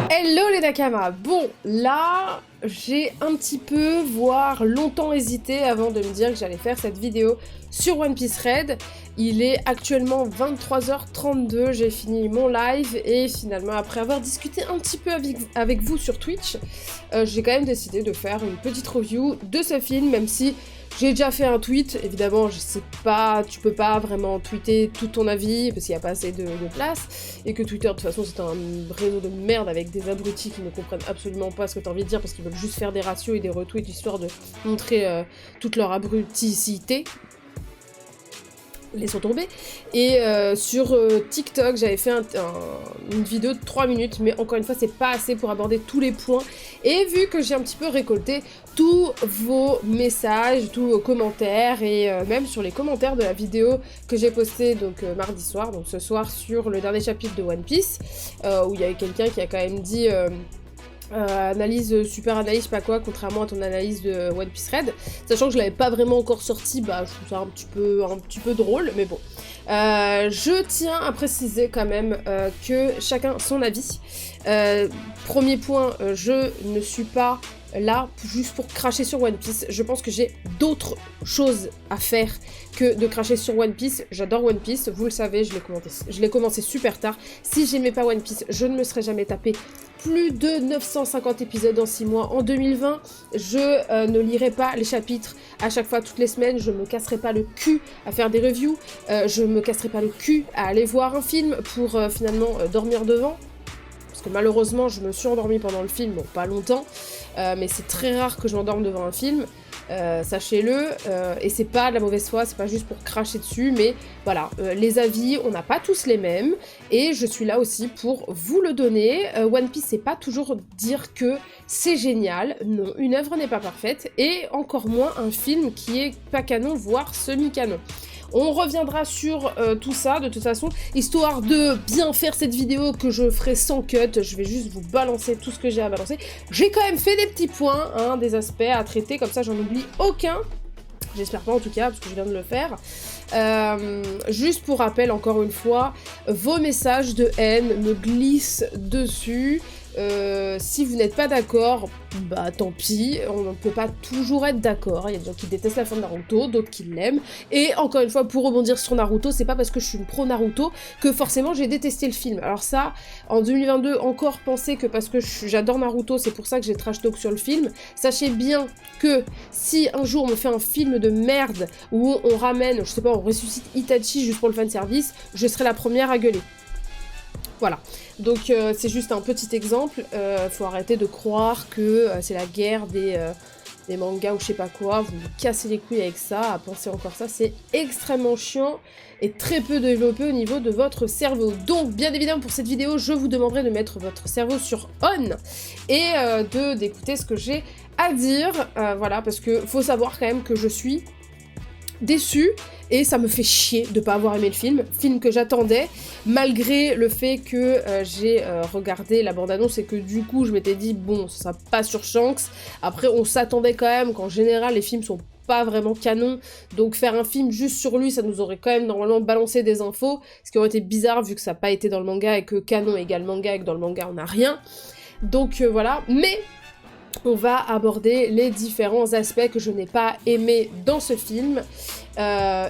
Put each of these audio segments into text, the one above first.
Hello les Nakama. Bon, là, j'ai un petit peu, voire longtemps hésité avant de me dire que j'allais faire cette vidéo sur One Piece Red. Il est actuellement 23h32, j'ai fini mon live et finalement, après avoir discuté un petit peu avec vous sur Twitch, j'ai quand même décidé de faire une petite review de ce film, même si j'ai déjà fait un tweet. Évidemment, je sais pas, tu peux pas vraiment tweeter tout ton avis parce qu'il n'y a pas assez de place et que Twitter de toute façon c'est un réseau de merde avec des abrutis qui ne comprennent absolument pas ce que t'as envie de dire parce qu'ils veulent juste faire des ratios et des retweets histoire de montrer toute leur abruticité. Laissons tomber. Et sur TikTok, j'avais fait une vidéo de 3 minutes, mais encore une fois, c'est pas assez pour aborder tous les points. Et vu que j'ai un petit peu récolté tous vos messages, tous vos commentaires, et même sur les commentaires de la vidéo que j'ai postée donc mardi soir, donc ce soir sur le dernier chapitre de One Piece, où il y avait quelqu'un qui a quand même dit... super analyse, je sais pas quoi, contrairement à ton analyse de One Piece Red, sachant que je l'avais pas vraiment encore sorti, bah je trouve ça un petit peu drôle, mais bon. Je tiens à préciser quand même que chacun son avis. Premier point, je ne suis pas là juste pour cracher sur One Piece. Je pense que j'ai d'autres choses à faire que de cracher sur One Piece. J'adore One Piece, vous le savez, je l'ai commencé super tard. Si j'aimais pas One Piece, je ne me serais jamais tapé plus de 950 épisodes en 6 mois. En 2020, je ne lirai pas les chapitres à chaque fois toutes les semaines, je me casserai pas le cul à faire des reviews, je me casserai pas le cul à aller voir un film pour finalement dormir devant. Parce que malheureusement, je me suis endormie pendant le film, bon, pas longtemps, mais c'est très rare que je m'endorme devant un film, sachez-le, et c'est pas de la mauvaise foi, c'est pas juste pour cracher dessus, mais voilà, les avis, on n'a pas tous les mêmes, et je suis là aussi pour vous le donner. One Piece, c'est pas toujours dire que c'est génial, non, une œuvre n'est pas parfaite, et encore moins un film qui est pas canon, voire semi-canon. On reviendra sur tout ça, de toute façon, histoire de bien faire cette vidéo que je ferai sans cut, je vais juste vous balancer tout ce que j'ai à balancer. J'ai quand même fait des petits points, hein, des aspects à traiter, comme ça j'en oublie aucun. J'espère pas en tout cas, parce que je viens de le faire. Juste pour rappel, encore une fois, vos messages de haine me glissent dessus. Si vous n'êtes pas d'accord, bah tant pis, on ne peut pas toujours être d'accord, il y a des gens qui détestent la fin de Naruto, d'autres qui l'aiment, et encore une fois, pour rebondir sur Naruto, c'est pas parce que je suis une pro Naruto que forcément j'ai détesté le film. Alors ça, en 2022, encore penser que parce que j'adore Naruto, c'est pour ça que j'ai trash talk sur le film, sachez bien que si un jour on me fait un film de merde, où on ramène, je sais pas, on ressuscite Itachi juste pour le fanservice, je serai la première à gueuler. Voilà, donc c'est juste un petit exemple, faut arrêter de croire que c'est la guerre des mangas ou je sais pas quoi, vous me cassez les couilles avec ça, à penser encore ça, c'est extrêmement chiant et très peu développé au niveau de votre cerveau. Donc bien évidemment pour cette vidéo, je vous demanderai de mettre votre cerveau sur on et d'écouter ce que j'ai à dire, voilà, parce que faut savoir quand même que je suis déçue et ça me fait chier de pas avoir aimé le film que j'attendais, malgré le fait que j'ai regardé la bande-annonce et que du coup je m'étais dit bon, ça sera pas sur Shanks. Après on s'attendait quand même qu'en général les films sont pas vraiment canon, donc faire un film juste sur lui, ça nous aurait quand même normalement balancé des infos, ce qui aurait été bizarre vu que ça n'a pas été dans le manga et que canon égale manga et que dans le manga on n'a rien. Donc voilà, mais on va aborder les différents aspects que je n'ai pas aimés dans ce film.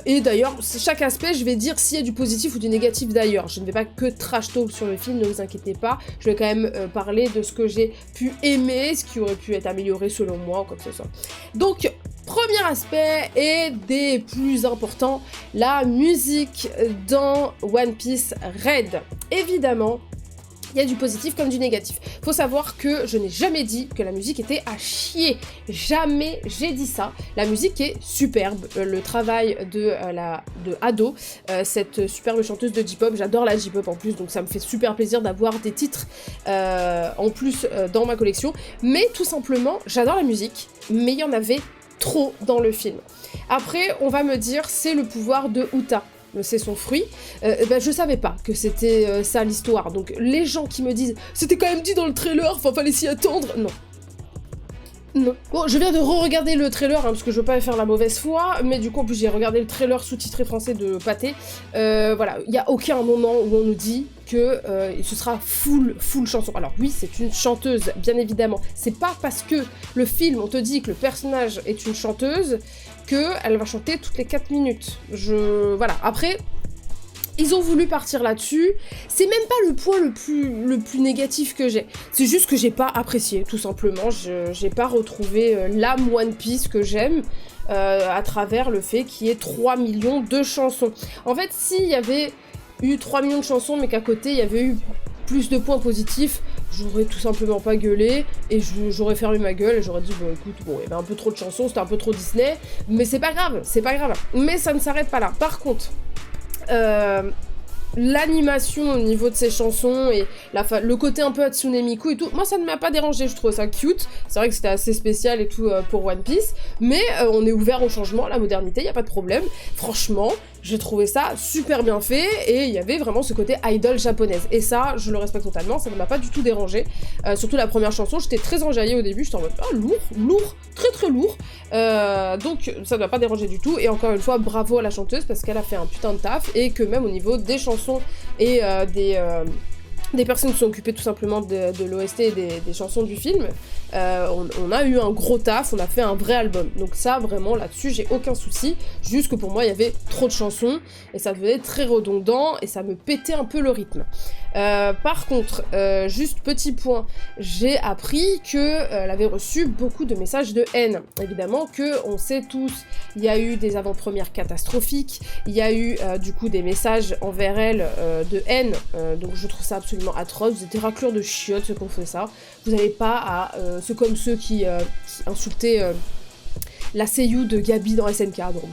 Et d'ailleurs, chaque aspect, je vais dire s'il y a du positif ou du négatif d'ailleurs. Je ne vais pas que trash talk sur le film, ne vous inquiétez pas. Je vais quand même parler de ce que j'ai pu aimer, ce qui aurait pu être amélioré selon moi, ou quoi que ce soit. Donc, premier aspect et des plus importants, la musique dans One Piece Red. Évidemment, il y a du positif comme du négatif. Faut savoir que je n'ai jamais dit que la musique était à chier. Jamais j'ai dit ça. La musique est superbe. Le travail de Ado, cette superbe chanteuse de J-pop, j'adore la J-pop en plus, donc ça me fait super plaisir d'avoir des titres en plus dans ma collection. Mais tout simplement, j'adore la musique, mais il y en avait trop dans le film. Après, on va me dire, c'est le pouvoir de Uta. C'est son fruit, je savais pas que c'était ça l'histoire, donc les gens qui me disent « c'était quand même dit dans le trailer, enfin fallait s'y attendre », non. Non. Bon, je viens de re-regarder le trailer, hein, parce que je veux pas faire la mauvaise foi, mais du coup, en plus, j'ai regardé le trailer sous-titré français de Pathé. Voilà, il y a aucun moment où on nous dit que ce sera full chanson. Alors oui, c'est une chanteuse, bien évidemment. C'est pas parce que le film, on te dit que le personnage est une chanteuse, qu'elle va chanter toutes les 4 minutes. Voilà, après... Ils ont voulu partir là-dessus, c'est même pas le point le plus négatif que j'ai, c'est juste que j'ai pas apprécié, tout simplement, j'ai pas retrouvé l'âme One Piece que j'aime à travers le fait qu'il y ait 3 millions de chansons. En fait, s'il y avait eu 3 millions de chansons, mais qu'à côté il y avait eu plus de points positifs, j'aurais tout simplement pas gueulé, et j'aurais fermé ma gueule, et j'aurais dit, bon écoute, bon, il y avait un peu trop de chansons, c'était un peu trop Disney, mais c'est pas grave, mais ça ne s'arrête pas là. Par contre... l'animation au niveau de ces chansons et le côté un peu Hatsune Miku et tout, moi ça ne m'a pas dérangé, je trouve ça cute, c'est vrai que c'était assez spécial et tout pour One Piece, mais on est ouvert au changement, à la modernité, y a pas de problème, franchement, j'ai trouvé ça super bien fait, et il y avait vraiment ce côté idol japonaise, et ça, je le respecte totalement, ça ne m'a pas du tout dérangé, surtout la première chanson, j'étais très enjaillée au début, j'étais en mode, ah lourd, très lourd, donc ça ne m'a pas dérangé du tout, et encore une fois, bravo à la chanteuse, parce qu'elle a fait un putain de taf, et que même au niveau des chansons et des personnes qui sont occupées tout simplement de l'OST et des chansons du film, on a eu un gros taf, on a fait un vrai album. Donc ça, vraiment, là-dessus, j'ai aucun souci. Juste que pour moi, il y avait trop de chansons, et ça devenait très redondant, et ça me pétait un peu le rythme. Par contre, juste petit point, j'ai appris qu'elle avait reçu beaucoup de messages de haine. Évidemment que, on sait tous, il y a eu des avant-premières catastrophiques, il y a eu du coup des messages envers elle de haine, donc je trouve ça absolument atroce, vous êtes des raclures de chiottes ceux qui ont fait ça, vous n'avez pas à... c'est comme ceux qui insultaient la seiyuu de Gabi dans SNK, donc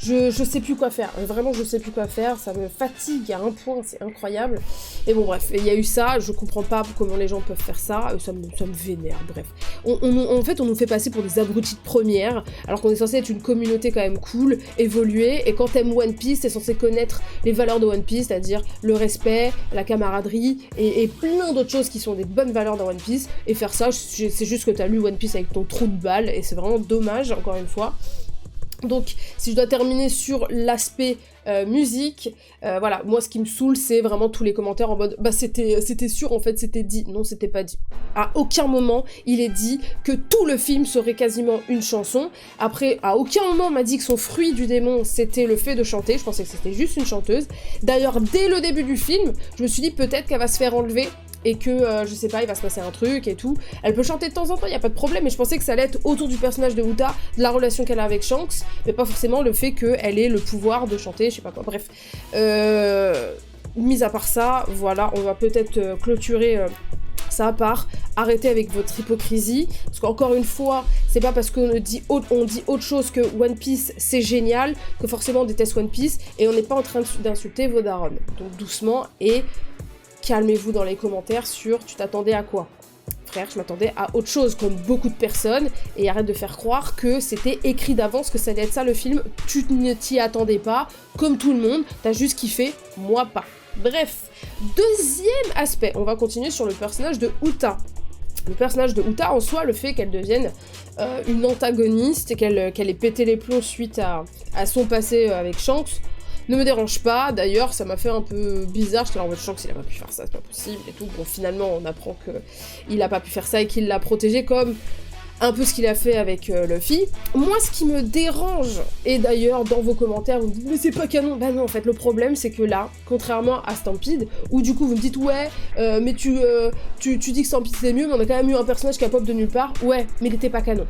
je sais plus quoi faire, vraiment je sais plus quoi faire, ça me fatigue à un point, c'est incroyable, et bon bref, il y a eu ça, je comprends pas comment les gens peuvent faire ça, ça me vénère, bref. En fait, on nous fait passer pour des abrutis de première, alors qu'on est censé être une communauté quand même cool, évoluer, et quand t'aimes One Piece, t'es censé connaître les valeurs de One Piece, c'est-à-dire le respect, la camaraderie, et plein d'autres choses qui sont des bonnes valeurs dans One Piece, et faire ça, c'est juste que t'as lu One Piece avec ton trou de balle, et c'est vraiment dommage, encore une fois. Donc, si je dois terminer sur l'aspect musique, voilà, moi ce qui me saoule, c'est vraiment tous les commentaires en mode « Bah c'était sûr, en fait, c'était dit. » Non, c'était pas dit. À aucun moment, il est dit que tout le film serait quasiment une chanson. Après, à aucun moment, on m'a dit que son fruit du démon, c'était le fait de chanter. Je pensais que c'était juste une chanteuse. D'ailleurs, dès le début du film, je me suis dit peut-être qu'elle va se faire enlever et que, je sais pas, il va se passer un truc et tout. Elle peut chanter de temps en temps, y a pas de problème, mais je pensais que ça allait être autour du personnage de Uta, de la relation qu'elle a avec Shanks, mais pas forcément le fait qu'elle ait le pouvoir de chanter, je sais pas quoi, bref. Mis à part ça, voilà, on va peut-être clôturer... ça par arrêter avec votre hypocrisie, parce qu'encore une fois, c'est pas parce qu'on dit autre chose que One Piece c'est génial, que forcément on déteste One Piece, et on n'est pas en train d'insulter vos darons. Donc doucement, et calmez-vous dans les commentaires sur tu t'attendais à quoi. Frère, je m'attendais à autre chose, comme beaucoup de personnes, et arrête de faire croire que c'était écrit d'avance, que ça allait être ça le film, tu ne t'y attendais pas, comme tout le monde, t'as juste kiffé, moi pas. Bref, deuxième aspect, on va continuer sur le personnage de Uta. Le personnage de Uta, en soi, le fait qu'elle devienne une antagoniste et qu'elle ait pété les plombs suite à son passé avec Shanks, ne me dérange pas. D'ailleurs, ça m'a fait un peu bizarre, j'étais là en mode Shanks, il a pas pu faire ça, c'est pas possible et tout. Bon, finalement, on apprend qu'il a pas pu faire ça et qu'il l'a protégé comme... un peu ce qu'il a fait avec Luffy. Moi, ce qui me dérange, et d'ailleurs, dans vos commentaires, vous me dites « Mais c'est pas canon !» Bah non, en fait, le problème, c'est que là, contrairement à Stampede, où du coup, vous me dites « Ouais, mais tu dis que Stampede, c'est mieux, mais on a quand même eu un personnage qui a pop de nulle part. » Ouais, mais il était pas canon.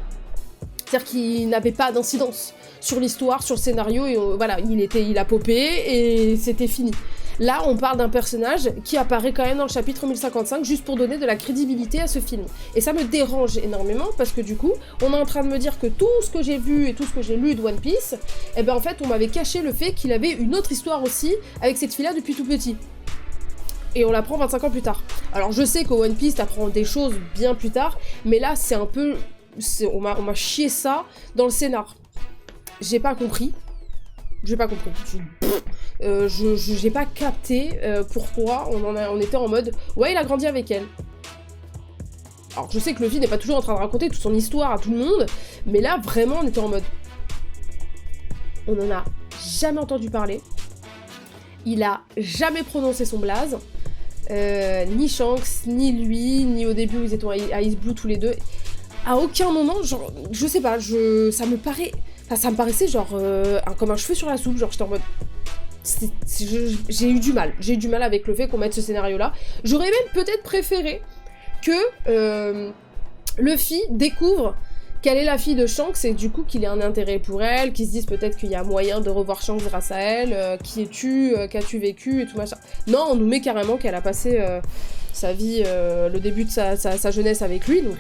C'est-à-dire qu'il n'avait pas d'incidence sur l'histoire, sur le scénario, et voilà, il a popé, et c'était fini. Là, on parle d'un personnage qui apparaît quand même dans le chapitre 1055, juste pour donner de la crédibilité à ce film. Et ça me dérange énormément, parce que du coup, on est en train de me dire que tout ce que j'ai vu et tout ce que j'ai lu de One Piece, eh ben en fait, on m'avait caché le fait qu'il avait une autre histoire aussi, avec cette fille-là depuis tout petit. Et on l'apprend 25 ans plus tard. Alors je sais qu'au One Piece, t'apprends des choses bien plus tard, mais là, c'est un peu... on m'a chié ça dans le scénar. J'ai pas compris. J'ai pas compris. J'ai pas capté pourquoi on était en mode « Ouais, il a grandi avec elle. » Alors je sais que Luffy n'est pas toujours en train de raconter toute son histoire à tout le monde, mais là vraiment on était en mode... On en a jamais entendu parler, il a jamais prononcé son blaze, ni Shanks, ni lui, ni au début où ils étaient à Ice Blue tous les deux. À aucun moment, genre, je sais pas, ça me paraissait genre comme un cheveu sur la soupe, genre j'étais en mode... J'ai eu du mal avec le fait qu'on mette ce scénario-là. J'aurais même peut-être préféré que Luffy découvre qu'elle est la fille de Shanks et du coup qu'il ait un intérêt pour elle, qu'il se dise peut-être qu'il y a moyen de revoir Shanks grâce à elle, qui es-tu, qu'as-tu vécu et tout machin. Non, on nous met carrément qu'elle a passé sa vie, le début de sa jeunesse avec lui, donc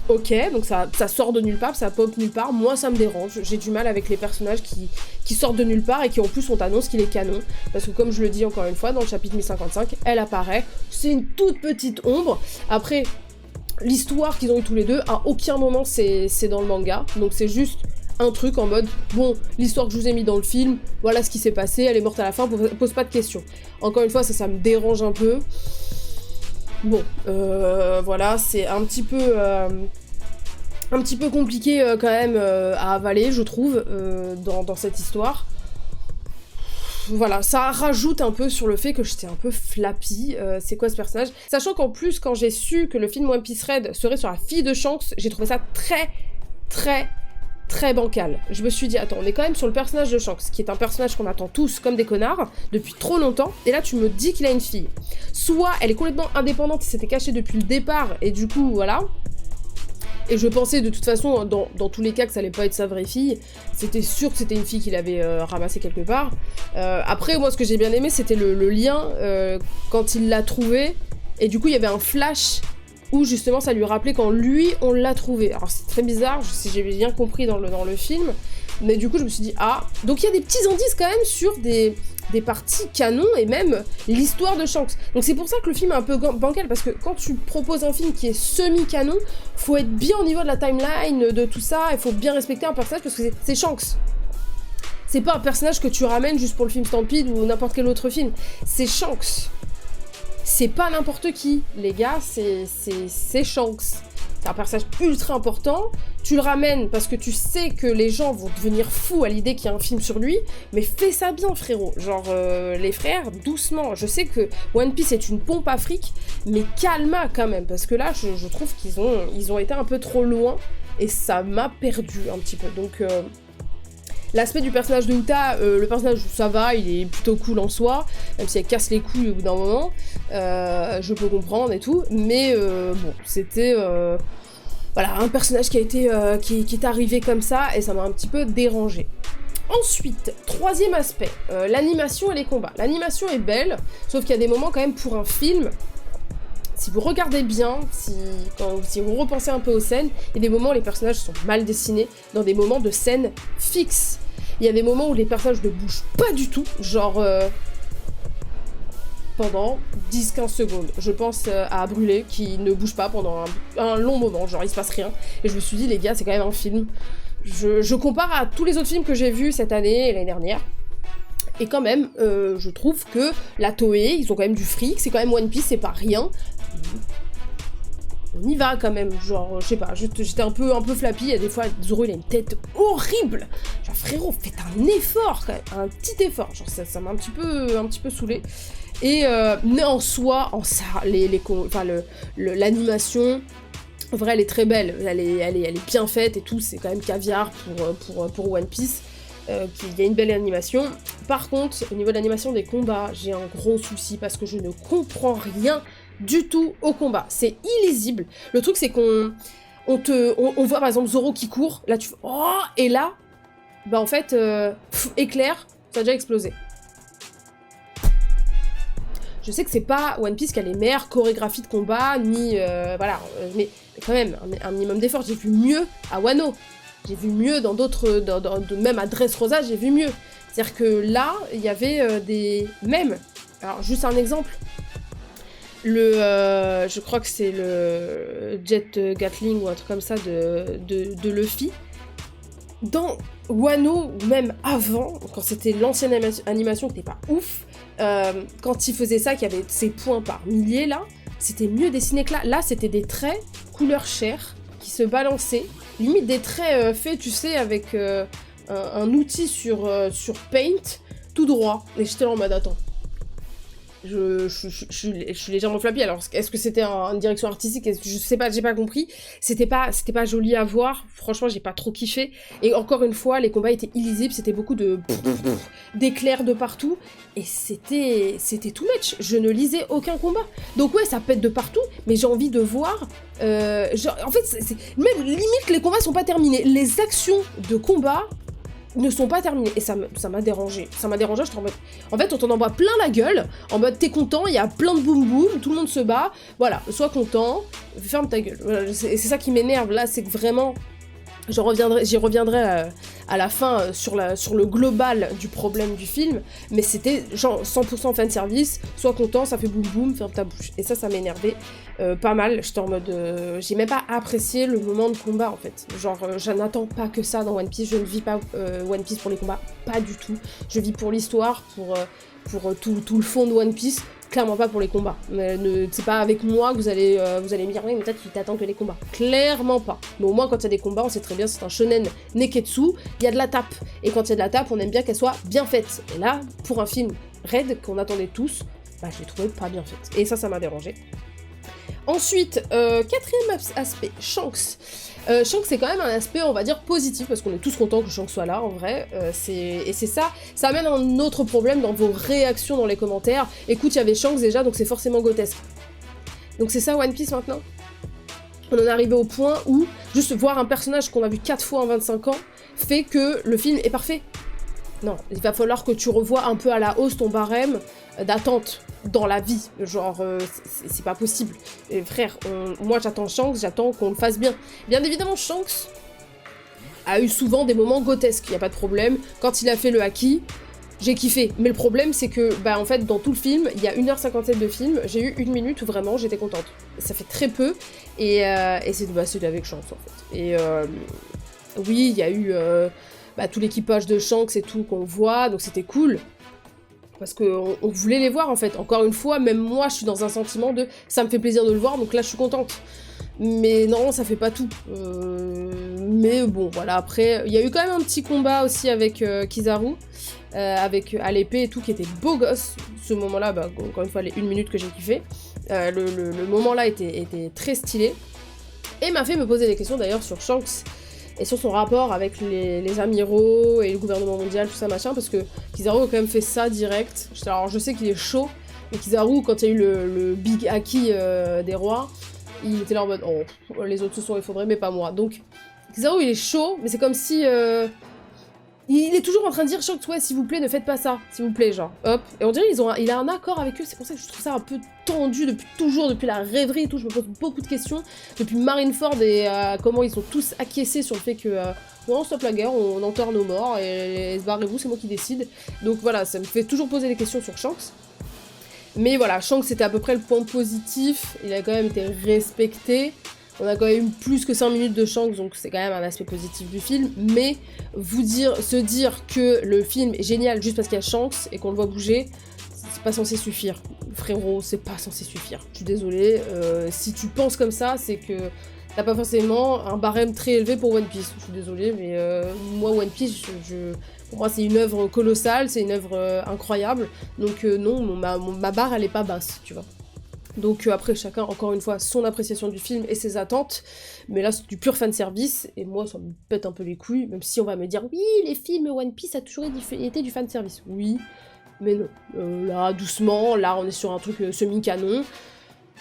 ok, donc ça sort de nulle part, ça pop nulle part, moi ça me dérange, j'ai du mal avec les personnages qui sortent de nulle part et qui en plus on t'annonce qu'il est canon, parce que comme je le dis encore une fois, dans le chapitre 1055, elle apparaît, c'est une toute petite ombre, après... L'histoire qu'ils ont eu tous les deux, à aucun moment c'est dans le manga, donc c'est juste un truc en mode, bon, l'histoire que je vous ai mis dans le film, voilà ce qui s'est passé, elle est morte à la fin, pose pas de questions. Encore une fois, ça me dérange un peu. Bon, voilà, c'est un petit peu compliqué quand même à avaler, je trouve, dans cette histoire. Voilà, ça rajoute un peu sur le fait que j'étais un peu flappy, c'est quoi ce personnage? Sachant qu'en plus, quand j'ai su que le film One Piece Red serait sur la fille de Shanks, j'ai trouvé ça très bancal. Je me suis dit, attends, on est quand même sur le personnage de Shanks, qui est un personnage qu'on attend tous comme des connards, depuis trop longtemps, et là tu me dis qu'il a une fille. Soit elle est complètement indépendante, il s'était caché depuis le départ, et du coup, voilà... Et je pensais de toute façon, dans tous les cas, que ça allait pas être sa vraie fille. C'était sûr que c'était une fille qu'il avait ramassée quelque part. Après, moi, ce que j'ai bien aimé, c'était le lien quand il l'a trouvée. Et du coup, il y avait un flash où, justement, ça lui rappelait quand lui, on l'a trouvée. Alors, c'est très bizarre, si j'ai bien compris dans le film. Mais du coup, je me suis dit, ah... Donc, il y a des petits indices, quand même, sur des parties canon, et même l'histoire de Shanks. Donc, c'est pour ça que le film est un peu bancal, parce que quand tu proposes un film qui est semi-canon, faut être bien au niveau de la timeline, de tout ça, il faut bien respecter un personnage, parce que c'est Shanks. C'est pas un personnage que tu ramènes juste pour le film Stampede, ou n'importe quel autre film. C'est Shanks. C'est pas n'importe qui, les gars, c'est Shanks. C'est un personnage ultra important, tu le ramènes parce que tu sais que les gens vont devenir fous à l'idée qu'il y a un film sur lui, mais fais ça bien, frérot. Genre, les frères, doucement. Je sais que One Piece est une pompe à fric, mais calma quand même, parce que là, je trouve qu'ils ont été un peu trop loin, et ça m'a perdu un petit peu. Donc, l'aspect du personnage de Uta, le personnage, ça va, il est plutôt cool en soi, même si elle casse les couilles au bout d'un moment, je peux comprendre et tout, mais bon, c'était voilà, un personnage qui est arrivé comme ça, et ça m'a un petit peu dérangé. Ensuite, troisième aspect, l'animation et les combats. L'animation est belle, sauf qu'il y a des moments quand même pour un film... Si vous regardez bien, si vous repensez un peu aux scènes, il y a des moments où les personnages sont mal dessinés, dans des moments de scène fixes. Il y a des moments où les personnages ne bougent pas du tout, genre pendant 10-15 secondes. Je pense à Brûlé, qui ne bouge pas pendant un long moment, genre il se passe rien. Et je me suis dit, les gars, c'est quand même un film. Je compare à tous les autres films que j'ai vus cette année et l'année dernière. Et quand même, je trouve que la Toei, ils ont quand même du fric, c'est quand même One Piece, c'est pas rien. On y va quand même, genre, je sais pas, j'étais un peu flappy, il y a des fois, Zoro il a une tête horrible. Genre, frérot, faites un effort quand même, un petit effort. Genre, ça m'a un petit peu saoulé. Et, mais en soi, l'animation, en vrai, elle est très belle, elle est bien faite et tout, c'est quand même caviar pour One Piece. Il y a une belle animation. Par contre, au niveau de l'animation des combats, j'ai un gros souci parce que je ne comprends rien du tout au combat. C'est illisible. Le truc, c'est qu'on voit par exemple Zoro qui court, là tu fais oh, et là, bah en fait, éclair, ça a déjà explosé. Je sais que c'est pas One Piece qui a les meilleures chorégraphies de combat, ni voilà, mais quand même, un minimum d'effort. J'ai vu mieux à Wano. J'ai vu mieux dans d'autres... même à Dressrosa, j'ai vu mieux. C'est-à-dire que là, il y avait des... Même, alors juste un exemple. Je crois que c'est le Jet Gatling ou un truc comme ça de Luffy. Dans Wano, ou même avant, quand c'était l'ancienne animation qui n'était pas ouf, quand il faisait ça, qu'il y avait ses points par milliers là, c'était mieux dessiné que là. Là, c'était des traits couleur chair qui se balançaient. Limite des traits faits, tu sais, avec un outil sur Paint, tout droit. Et j'étais là en mode, attends. Je suis légèrement flappée. Alors, est-ce que c'était une direction artistique? Je sais pas, j'ai pas compris. C'était pas joli à voir. Franchement, j'ai pas trop kiffé. Et encore une fois, les combats étaient illisibles. C'était beaucoup d'éclairs de partout. Et c'était too much. Je ne lisais aucun combat. Donc ouais, ça pète de partout. Mais j'ai envie de voir... en fait, même limite, les combats sont pas terminés. Les actions de combat... ne sont pas terminés. Et ça m'a dérangé. Ça m'a dérangé, j'étais en mode... En fait, on t'en envoie plein la gueule, en mode t'es content, il y a plein de boum boum, tout le monde se bat, voilà, sois content, ferme ta gueule. Voilà, c'est ça qui m'énerve, là, c'est que vraiment... J'y reviendrai à la fin sur le global du problème du film, mais c'était genre 100% fanservice, sois content, ça fait boum boum, ferme ta bouche. Et ça m'énervait pas mal, j'étais en mode... j'ai même pas apprécié le moment de combat en fait. Genre, je n'attends pas que ça dans One Piece, je ne vis pas One Piece pour les combats, pas du tout. Je vis pour l'histoire, pour tout le fond de One Piece, clairement pas pour les combats. C'est pas avec moi que vous allez me dire, oui, mais toi tu t'attends que les combats. Clairement pas. Mais au moins, quand il y a des combats, on sait très bien, c'est un shonen neketsu, il y a de la tape. Et quand il y a de la tape, on aime bien qu'elle soit bien faite. Et là, pour un film raid qu'on attendait tous, bah je l'ai trouvé pas bien faite. Et ça m'a dérangé. Ensuite, quatrième aspect, Shanks. Shanks, c'est quand même un aspect, on va dire, positif, parce qu'on est tous contents que Shanks soit là, en vrai. Et c'est ça amène un autre problème dans vos réactions dans les commentaires. Écoute, il y avait Shanks déjà, donc c'est forcément grotesque. Donc c'est ça One Piece maintenant. On en est arrivé au point où, juste voir un personnage qu'on a vu 4 fois en 25 ans, fait que le film est parfait. Non, il va falloir que tu revoies un peu à la hausse ton barème d'attente dans la vie, genre c'est pas possible. Et frère, moi j'attends Shanks, j'attends qu'on le fasse bien. Bien évidemment, Shanks a eu souvent des moments grotesques, y a pas de problème. Quand il a fait le haki, j'ai kiffé. Mais le problème c'est que, bah en fait, dans tout le film, il y a 1h57 de film, j'ai eu 1 minute où vraiment j'étais contente. Ça fait très peu, et c'est avec Shanks en fait. Et oui, il y a eu tout l'équipage de Shanks et tout qu'on voit, donc c'était cool. Parce qu'on voulait les voir en fait. Encore une fois, même moi je suis dans un sentiment de ça me fait plaisir de le voir, donc là je suis contente. Mais non, ça fait pas tout. Mais bon, voilà, après, il y a eu quand même un petit combat aussi avec Kizaru, à l'épée et tout, qui était beau gosse. Ce moment-là, bah, encore une fois, les 1 minute que j'ai kiffé. Le moment-là était très stylé. Et m'a fait me poser des questions d'ailleurs sur Shanks et sur son rapport avec les amiraux et le gouvernement mondial, tout ça machin, parce que Kizaru a quand même fait ça direct. Alors je sais qu'il est chaud, mais Kizaru, quand il y a eu le big haki des rois, il était là en mode oh, les autres se sont effondrés, mais pas moi. Donc Kizaru il est chaud, mais c'est comme si il est toujours en train de dire Shanks, ouais, s'il vous plaît, ne faites pas ça, s'il vous plaît, genre, hop. Et on dirait il a un accord avec eux, c'est pour ça que je trouve ça un peu tendu depuis la rêverie et tout, je me pose beaucoup de questions, depuis Marineford et comment ils sont tous acquiescés sur le fait que, on stoppe la guerre, on enterre nos morts, et barrez-vous, c'est moi qui décide. Donc voilà, ça me fait toujours poser des questions sur Shanks. Mais voilà, Shanks c'était à peu près le point positif, il a quand même été respecté. On a quand même eu plus que 5 minutes de Shanks, donc c'est quand même un aspect positif du film, mais se dire que le film est génial juste parce qu'il y a Shanks et qu'on le voit bouger, c'est pas censé suffire. Frérot, c'est pas censé suffire. Je suis désolée, si tu penses comme ça, c'est que t'as pas forcément un barème très élevé pour One Piece. Je suis désolée, mais moi, One Piece, pour moi, c'est une œuvre colossale, c'est une œuvre incroyable, donc non, ma barre, elle est pas basse, tu vois. Donc après, chacun, encore une fois, son appréciation du film et ses attentes, mais là, c'est du pur fanservice, et moi, ça me pète un peu les couilles, même si on va me dire, oui, les films One Piece a toujours été du fanservice. Oui, mais non. Là, doucement, là, on est sur un truc semi-canon,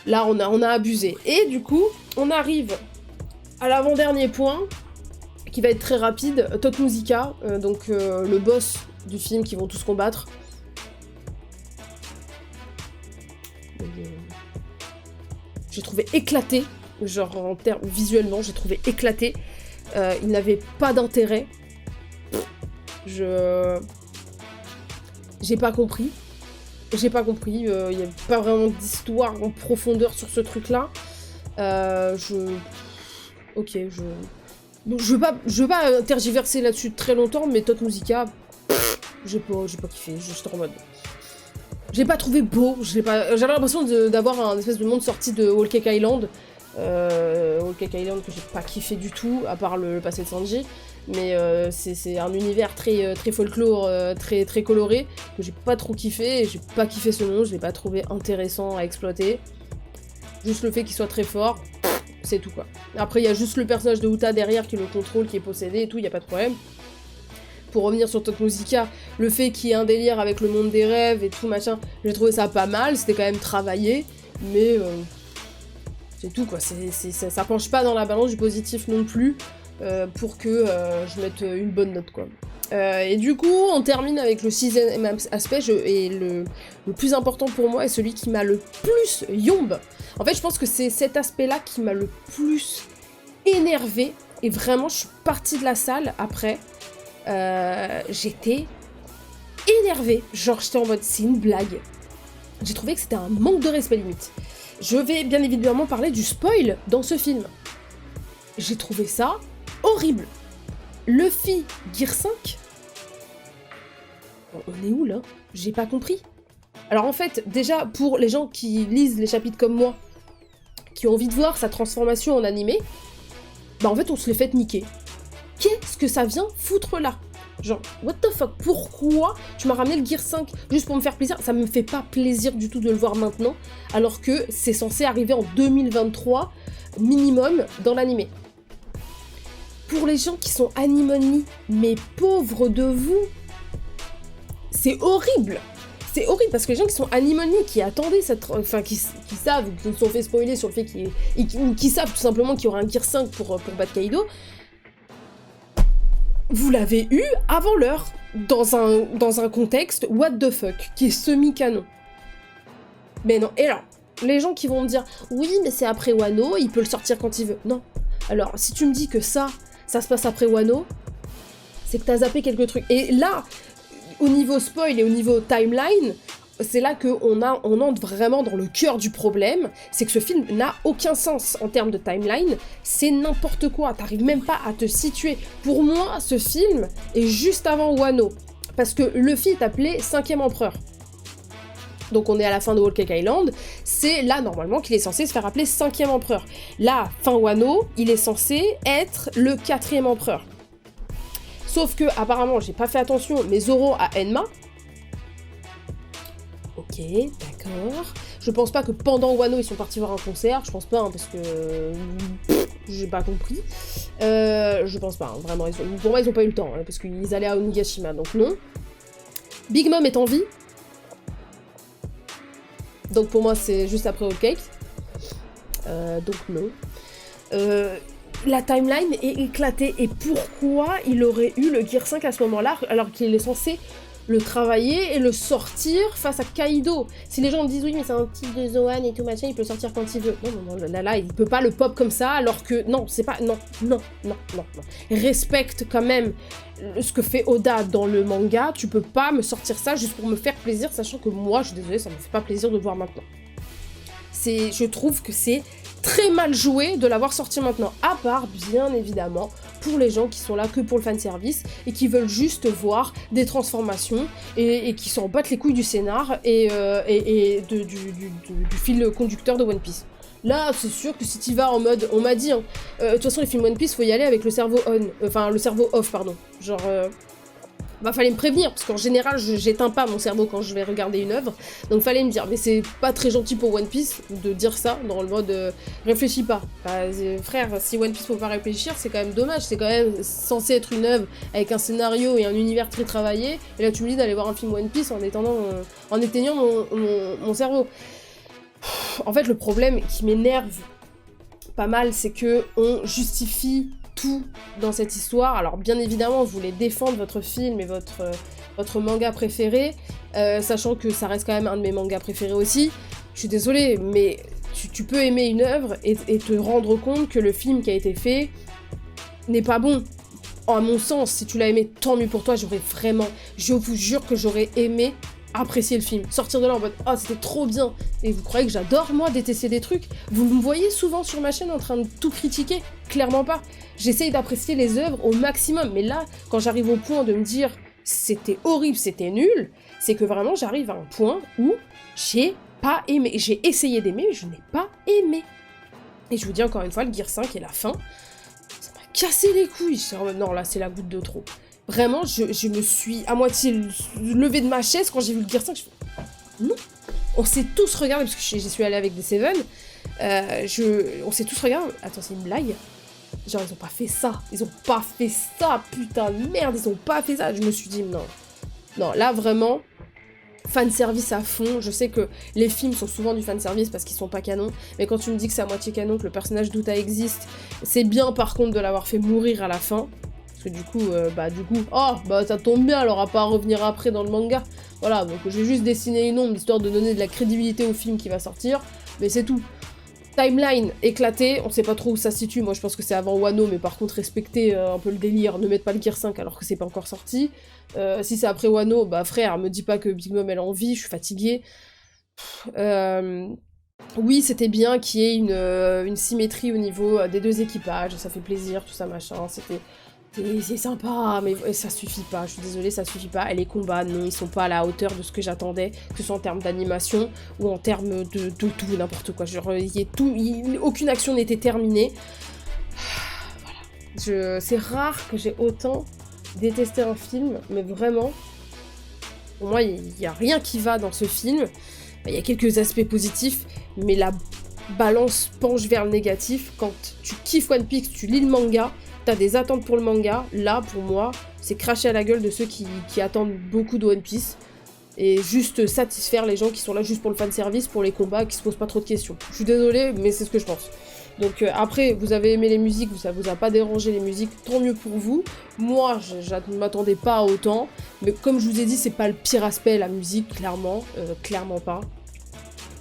là, on a abusé. Et du coup, on arrive à l'avant-dernier point, qui va être très rapide, Tot Musica, donc le boss du film qu'ils vont tous combattre. J'ai trouvé éclaté, genre en termes visuellement, j'ai trouvé éclaté. Il n'avait pas d'intérêt. J'ai pas compris. Il n'y a pas vraiment d'histoire en profondeur sur ce truc-là. Ok, je veux pas tergiverser là-dessus très longtemps, mais Tot Musica, j'ai pas kiffé, juste en mode... Je l'ai pas trouvé beau, j'avais l'impression d'avoir un espèce de monde sorti de Whole Cake Island. Whole Cake Island que j'ai pas kiffé du tout, à part le passé de Sanji. Mais c'est un univers très folklore, très coloré, que j'ai pas trop kiffé, et j'ai pas kiffé ce monde, je l'ai pas trouvé intéressant à exploiter. Juste le fait qu'il soit très fort, c'est tout quoi. Après il y a juste le personnage de Uta derrière qui le contrôle, qui est possédé et tout, y a pas de problème. Pour revenir sur Tot Musica, le fait qu'il y ait un délire avec le monde des rêves et tout machin, j'ai trouvé ça pas mal, c'était quand même travaillé, mais c'est tout quoi, ça penche pas dans la balance du positif non plus, pour que je mette une bonne note quoi. Et du coup, on termine avec le sixième aspect, et le plus important pour moi, et celui qui m'a le plus yombe. En fait, je pense que c'est cet aspect-là qui m'a le plus énervé, et vraiment, je suis partie de la salle après. J'étais énervée, genre j'étais en mode c'est une blague. J'ai trouvé que c'était un manque de respect limite. Je vais bien évidemment parler du spoil dans ce film. J'ai trouvé ça horrible. Luffy Gear 5. On est où là? J'ai pas compris. Alors en fait, déjà pour les gens qui lisent les chapitres comme moi, qui ont envie de voir sa transformation en animé, bah en fait on se les fait niquer. Qu'est-ce que ça vient foutre là? Genre, what the fuck? Pourquoi tu m'as ramené le Gear 5 juste pour me faire plaisir? Ça me fait pas plaisir du tout de le voir maintenant, alors que c'est censé arriver en 2023 minimum dans l'animé. Pour les gens qui sont Animonly, mais pauvres de vous, c'est horrible! C'est horrible parce que les gens qui sont Animonly, qui attendaient cette... Enfin, qui savent, qui se sont fait spoiler sur le fait qui savent tout simplement qu'il y aura un Gear 5 pour battre Kaido, vous l'avez eu avant l'heure, dans un contexte what the fuck, qui est semi-canon. Mais non, et alors, les gens qui vont me dire, oui, mais c'est après Wano, il peut le sortir quand il veut. Non. Alors, si tu me dis que ça se passe après Wano, c'est que t'as zappé quelques trucs. Et là, au niveau spoil et au niveau timeline, c'est là qu'on entre vraiment dans le cœur du problème, c'est que ce film n'a aucun sens en termes de timeline, c'est n'importe quoi, t'arrives même pas à te situer. Pour moi, ce film est juste avant Wano, parce que Luffy est appelé 5e empereur. Donc on est à la fin de Whole Cake Island, c'est là normalement qu'il est censé se faire appeler 5e empereur. Là, fin Wano, il est censé être le 4e empereur. Sauf que, apparemment, j'ai pas fait attention, mais Zoro a Enma. Ok, d'accord. Je pense pas que pendant Wano ils sont partis voir un concert, je pense pas, hein, parce que... j'ai pas compris. Je pense pas, hein, vraiment, pour moi ils ont pas eu le temps, hein, parce qu'ils allaient à Onigashima, donc non. Big Mom est en vie. Donc pour moi c'est juste après Whole Cake. Donc non. La timeline est éclatée, et pourquoi il aurait eu le Gear 5 à ce moment-là, alors qu'il est censé le travailler et le sortir face à Kaido? Si les gens me disent oui mais c'est un type de Zoan et tout machin, il peut le sortir quand il veut. Non, là, il peut pas le pop comme ça, alors que non, c'est pas... Non. Respecte quand même ce que fait Oda dans le manga, tu peux pas me sortir ça juste pour me faire plaisir, sachant que moi, je suis désolée, ça me fait pas plaisir de le voir maintenant. Je trouve que c'est très mal joué de l'avoir sorti maintenant, à part, bien évidemment, pour les gens qui sont là que pour le fanservice et qui veulent juste voir des transformations et qui s'en battent les couilles du scénar et du fil conducteur de One Piece. Là, c'est sûr que si t'y vas en mode... On m'a dit, hein, de toute façon, les films One Piece, faut y aller avec le cerveau on. Enfin, le cerveau off, pardon. Genre... Bah, fallait me prévenir, parce qu'en général, j'éteins pas mon cerveau quand je vais regarder une œuvre, donc fallait me dire. Mais c'est pas très gentil pour One Piece de dire ça, dans le mode réfléchis pas. Bah, frère, si One Piece faut pas réfléchir, c'est quand même dommage, c'est quand même censé être une œuvre avec un scénario et un univers très travaillé, et là tu me dis d'aller voir un film One Piece en éteignant mon cerveau. En fait, le problème qui m'énerve pas mal, c'est que on justifie tout dans cette histoire. Alors bien évidemment, vous voulez défendre votre film et votre manga préféré, sachant que ça reste quand même un de mes mangas préférés aussi. Je suis désolée, mais tu peux aimer une œuvre et te rendre compte que le film qui a été fait n'est pas bon. À mon sens, si tu l'as aimé, tant mieux pour toi, je vous jure que j'aurais aimé apprécier le film, sortir de là en mode « Ah, c'était trop bien !» Et vous croyez que j'adore, moi, détester des trucs? Vous me voyez souvent sur ma chaîne en train de tout critiquer? Clairement pas. J'essaye d'apprécier les œuvres au maximum, mais là, quand j'arrive au point de me dire « C'était horrible, c'était nul », c'est que vraiment j'arrive à un point où j'ai pas aimé. J'ai essayé d'aimer, mais je n'ai pas aimé. Et je vous dis encore une fois, le Gear 5 et la fin, ça m'a cassé les couilles. Non, là, c'est la goutte de trop. Vraiment, je me suis à moitié levée de ma chaise quand j'ai vu le Gear 5. Je fais, non. On s'est tous regardé, parce que j'y suis allée avec des Seven. On s'est tous regardé. Attends, c'est une blague? Genre, ils ont pas fait ça. Ils ont pas fait ça, putain de merde. Ils ont pas fait ça. Je me suis dit, non. Non, là, vraiment, fanservice à fond. Je sais que les films sont souvent du fanservice parce qu'ils sont pas canons. Mais quand tu me dis que c'est à moitié canon, que le personnage d'Uta existe, c'est bien, par contre, de l'avoir fait mourir à la fin. Parce que du coup, ça tombe bien, elle aura pas à revenir après dans le manga. Voilà, donc j'ai juste dessiné une ombre, histoire de donner de la crédibilité au film qui va sortir. Mais c'est tout. Timeline éclatée, on sait pas trop où ça se situe, moi je pense que c'est avant Wano, mais par contre respectez un peu le délire, ne mettez pas le Gear 5 alors que c'est pas encore sorti. Si c'est après Wano, bah frère, me dis pas que Big Mom elle a envie, je suis fatiguée. Oui, c'était bien qu'il y ait une symétrie au niveau des deux équipages, ça fait plaisir, tout ça machin, c'est sympa, mais ça suffit pas, je suis désolée, ça suffit pas. Et les combats, non, ils sont pas à la hauteur de ce que j'attendais, que ce soit en termes d'animation ou en termes de tout, n'importe quoi. Genre, aucune action n'était terminée. Voilà. C'est rare que j'ai autant détesté un film, mais vraiment, pour moi, il n'y a rien qui va dans ce film. Il y a quelques aspects positifs, mais la balance penche vers le négatif. Quand tu kiffes One Piece, tu lis le manga, t'as des attentes pour le manga, là, pour moi, c'est cracher à la gueule de ceux qui attendent beaucoup de One Piece, et juste satisfaire les gens qui sont là juste pour le fanservice, pour les combats, qui se posent pas trop de questions. Je suis désolée, mais c'est ce que je pense. Donc après, vous avez aimé les musiques, ça vous a pas dérangé les musiques, tant mieux pour vous. Moi, je ne m'attendais pas à autant, mais comme je vous ai dit, c'est pas le pire aspect, la musique, clairement, clairement pas.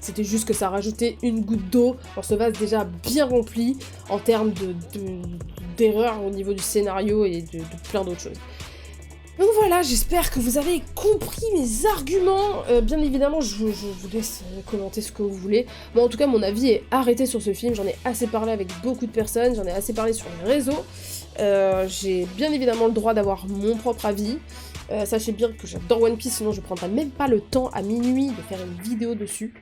C'était juste que ça rajoutait une goutte d'eau dans ce vase déjà bien rempli en termes d'erreurs au niveau du scénario et de plein d'autres choses. Donc voilà, j'espère que vous avez compris mes arguments. Bien évidemment, je vous laisse commenter ce que vous voulez. Moi, en tout cas, mon avis est arrêté sur ce film. J'en ai assez parlé avec beaucoup de personnes, j'en ai assez parlé sur les réseaux. J'ai bien évidemment le droit d'avoir mon propre avis. Sachez bien que j'adore One Piece, sinon je prendrais même pas le temps à minuit de faire une vidéo dessus.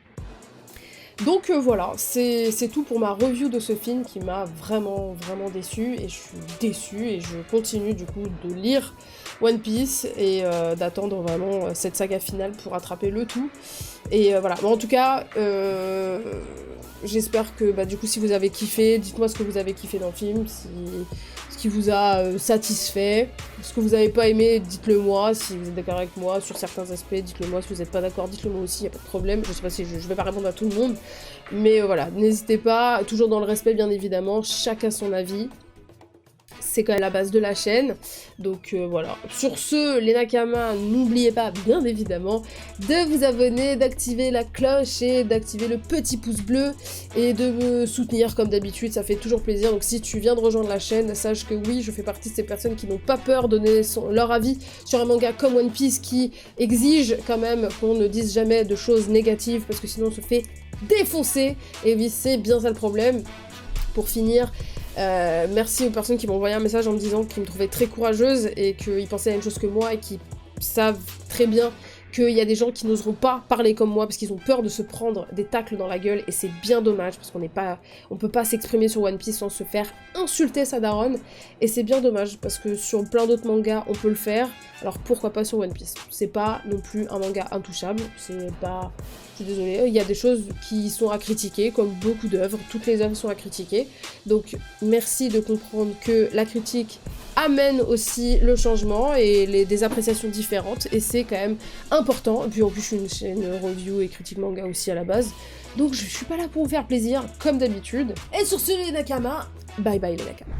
Donc voilà, c'est tout pour ma review de ce film qui m'a vraiment déçue, et je suis déçue, et je continue du coup de lire One Piece et d'attendre vraiment cette saga finale pour rattraper le tout. Et voilà, bon, en tout cas, j'espère que du coup si vous avez kiffé, dites-moi ce que vous avez kiffé dans le film, ce qui vous a satisfait, ce que vous avez pas aimé, dites-le moi, si vous êtes d'accord avec moi sur certains aspects, dites-le moi, si vous n'êtes pas d'accord, dites-le moi aussi, y a pas de problème, je sais pas si je vais pas répondre à tout le monde, mais voilà, n'hésitez pas, toujours dans le respect bien évidemment, chacun son avis. C'est quand même la base de la chaîne, donc voilà. Sur ce, les Nakamas, n'oubliez pas, bien évidemment, de vous abonner, d'activer la cloche et d'activer le petit pouce bleu, et de me soutenir comme d'habitude, ça fait toujours plaisir. Donc si tu viens de rejoindre la chaîne, sache que oui, je fais partie de ces personnes qui n'ont pas peur de donner leur avis sur un manga comme One Piece, qui exige quand même qu'on ne dise jamais de choses négatives, parce que sinon on se fait défoncer, et oui, c'est bien ça le problème. Pour finir, merci aux personnes qui m'ont envoyé un message en me disant qu'ils me trouvaient très courageuse et qu'ils pensaient à la même chose que moi et qui savent très bien qu'il y a des gens qui n'oseront pas parler comme moi parce qu'ils ont peur de se prendre des tacles dans la gueule, et c'est bien dommage parce on peut pas s'exprimer sur One Piece sans se faire insulter sa daronne, et c'est bien dommage parce que sur plein d'autres mangas on peut le faire, alors pourquoi pas sur One Piece? C'est pas non plus un manga intouchable, c'est pas... Je suis désolée, il y a des choses qui sont à critiquer, comme beaucoup d'œuvres, toutes les œuvres sont à critiquer, donc merci de comprendre que la critique amène aussi le changement et des appréciations différentes, et c'est quand même important. Et puis en plus je suis une chaîne review et critique manga aussi à la base, donc je suis pas là pour vous faire plaisir comme d'habitude. Et sur ce les Nakamas, bye bye les Nakamas.